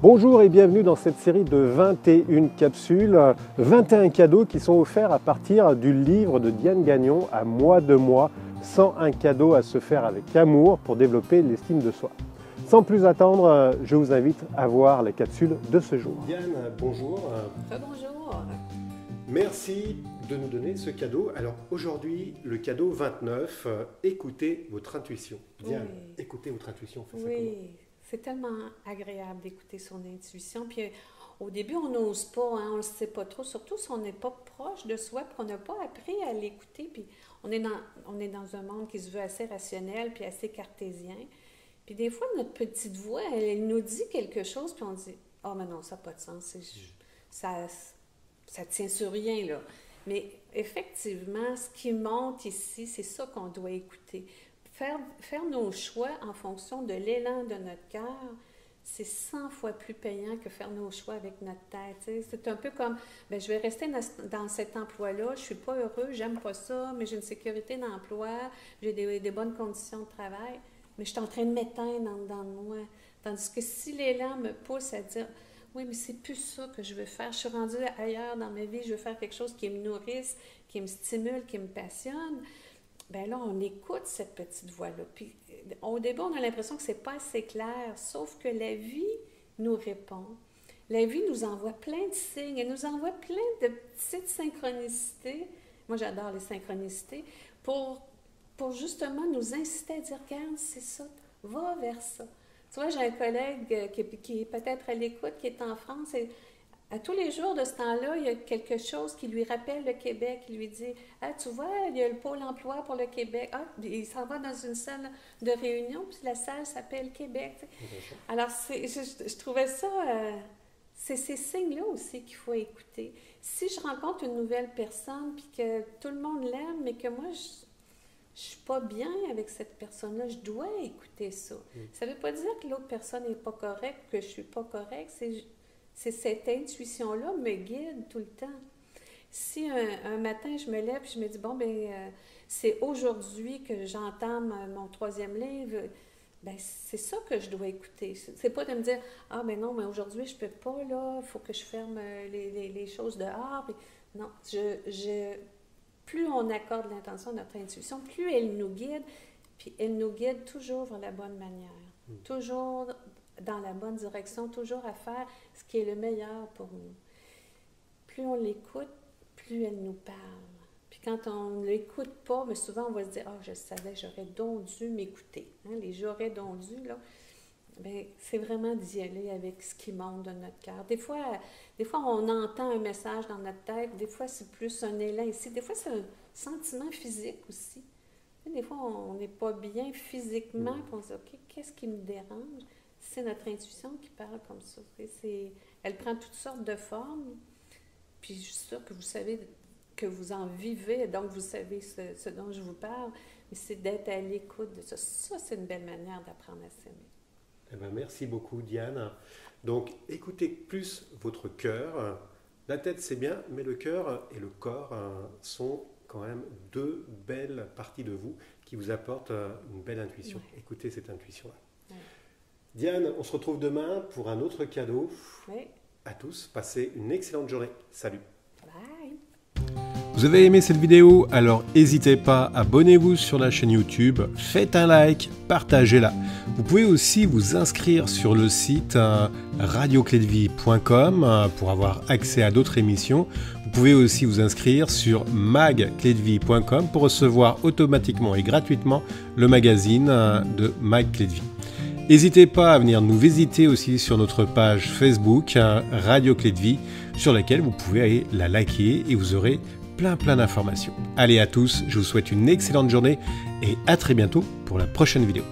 Bonjour et bienvenue dans cette série de 21 capsules, 21 cadeaux qui sont offerts à partir du livre de Diane Gagnon, À moi de moi, 101 cadeaux à se faire avec amour pour développer l'estime de soi. Sans plus attendre, je vous invite à voir les capsules de ce jour. Diane, bonjour. Bonjour. Merci de nous donner ce cadeau. Alors aujourd'hui, le cadeau 29, écoutez votre intuition. Diane, oui. Écoutez votre intuition. Oui, c'est tellement agréable d'écouter son intuition. Puis au début, on n'ose pas, hein, on ne le sait pas trop, surtout si on n'est pas proche de soi, puis qu'on n'a pas appris à l'écouter. Puis on est dans un monde qui se veut assez rationnel, puis assez cartésien. Puis des fois, notre petite voix, elle nous dit quelque chose, puis on dit « Ah, mais non, ça n'a pas de sens, ça tient sur rien, là. » Mais effectivement, ce qui monte ici, c'est ça qu'on doit écouter. Faire nos choix en fonction de l'élan de notre cœur, c'est 100 fois plus payant que faire nos choix avec notre tête. T'sais. C'est un peu comme, bien, je vais rester dans cet emploi-là, je ne suis pas heureux, j'aime pas ça, mais j'ai une sécurité d'emploi, j'ai des bonnes conditions de travail, mais je suis en train de m'éteindre en dedans de moi. Tandis que si l'élan me pousse à dire, oui, mais c'est plus ça que je veux faire, je suis rendue ailleurs dans ma vie, je veux faire quelque chose qui me nourrisse, qui me stimule, qui me passionne, bien là, on écoute cette petite voix-là. Puis au début, on a l'impression que c'est pas assez clair, sauf que la vie nous répond. La vie nous envoie plein de signes, elle nous envoie plein de petites synchronicités. Moi, j'adore les synchronicités, pour justement nous inciter à dire, regarde, c'est ça, va vers ça. Tu vois, j'ai un collègue qui est peut-être à l'écoute, qui est en France, et à tous les jours de ce temps-là, il y a quelque chose qui lui rappelle le Québec. Il lui dit « Ah, tu vois, il y a le pôle emploi pour le Québec. » Ah, il s'en va dans une salle de réunion, puis la salle s'appelle Québec. Alors, je trouvais ça... c'est ces signes-là aussi qu'il faut écouter. Si je rencontre une nouvelle personne, puis que tout le monde l'aime, mais que moi, je ne suis pas bien avec cette personne-là, je dois écouter ça. Ça ne veut pas dire que l'autre personne n'est pas correcte, que je ne suis pas correcte, c'est cette intuition-là me guide tout le temps. Si un matin, je me lève et je me dis, bon, bien, c'est aujourd'hui que j'entame mon 3e livre, bien, c'est ça que je dois écouter. C'est pas de me dire, ah, ben non, mais aujourd'hui, je ne peux pas, là, il faut que je ferme les choses dehors. Puis, non, plus on accorde l'intention à notre intuition, plus elle nous guide, puis elle nous guide toujours vers la bonne manière. Toujours dans la bonne direction, toujours à faire ce qui est le meilleur pour nous. Plus on l'écoute, plus elle nous parle. Puis quand on ne l'écoute pas, mais souvent on va se dire « Ah, je savais, j'aurais donc dû m'écouter. Hein, » Les « j'aurais donc dû », là, bien, c'est vraiment d'y aller avec ce qui monte de notre cœur. Des fois, on entend un message dans notre tête, des fois c'est plus un élan ici, des fois c'est un sentiment physique aussi. Des fois, on n'est pas bien physiquement, puis on se dit « OK, qu'est-ce qui me dérange? » C'est notre intuition qui parle comme ça. Elle prend toutes sortes de formes, puis je suis sûre que vous savez que vous en vivez, donc vous savez ce dont je vous parle, mais c'est d'être à l'écoute de ça. Ça, c'est une belle manière d'apprendre à s'aimer. Eh bien, merci beaucoup, Diane. Donc, écoutez plus votre cœur. La tête, c'est bien, mais le cœur et le corps sont quand même 2 belles parties de vous qui vous apportent une belle intuition. Ouais. Écoutez cette intuition-là. Ouais. Diane, on se retrouve demain pour un autre cadeau. Oui. À tous, passez une excellente journée. Salut. Bye. Vous avez aimé cette vidéo? Alors n'hésitez pas, abonnez-vous sur la chaîne YouTube, faites un like, partagez-la. Vous pouvez aussi vous inscrire sur le site radioclédevie.com pour avoir accès à d'autres émissions. Vous pouvez aussi vous inscrire sur magclédevie.com pour recevoir automatiquement et gratuitement le magazine de Mag Clé de Vie. N'hésitez pas à venir nous visiter aussi sur notre page Facebook Radio Clé de Vie, sur laquelle vous pouvez aller la liker et vous aurez plein d'informations. Allez à tous, je vous souhaite une excellente journée et à très bientôt pour la prochaine vidéo.